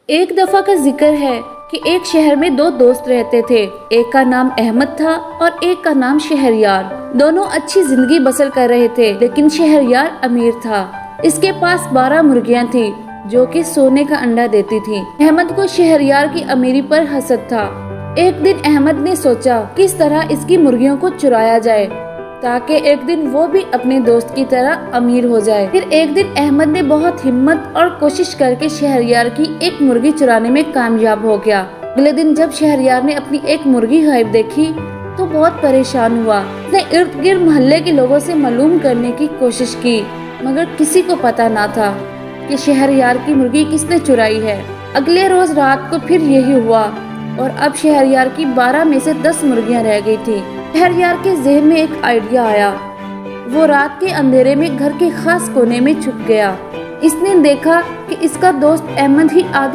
ایک دفعہ کا ذکر ہے کہ ایک شہر میں دو دوست رہتے تھے، ایک کا نام احمد تھا اور ایک کا نام شہریار۔ دونوں اچھی زندگی بسر کر رہے تھے، لیکن شہریار امیر تھا۔ اس کے پاس 12 مرغیاں تھیں جو کہ سونے کا انڈا دیتی تھیں۔ احمد کو شہریار کی امیری پر حسد تھا۔ ایک دن احمد نے سوچا کس طرح اس کی مرغیوں کو چرایا جائے تاکہ ایک دن وہ بھی اپنے دوست کی طرح امیر ہو جائے۔ پھر ایک دن احمد نے بہت ہمت اور کوشش کر کے شہریار کی ایک مرغی چرانے میں کامیاب ہو گیا۔ اگلے دن جب شہریار نے اپنی ایک مرغی غائب دیکھی تو بہت پریشان ہوا۔ اس نے ارد گرد محلے کے لوگوں سے معلوم کرنے کی کوشش کی، مگر کسی کو پتا نہ تھا کہ شہریار کی مرغی کس نے چرائی ہے۔ اگلے روز رات کو پھر یہی ہوا اور اب شہریار کی 12 میں سے 10 مرغیاں رہ گئی تھی۔ شہریار کے ذہن میں ایک آئیڈیا آیا۔ وہ رات کے اندھیرے میں گھر کے خاص کونے میں چھپ گیا۔ اس نے دیکھا کہ اس کا دوست احمد ہی آدھی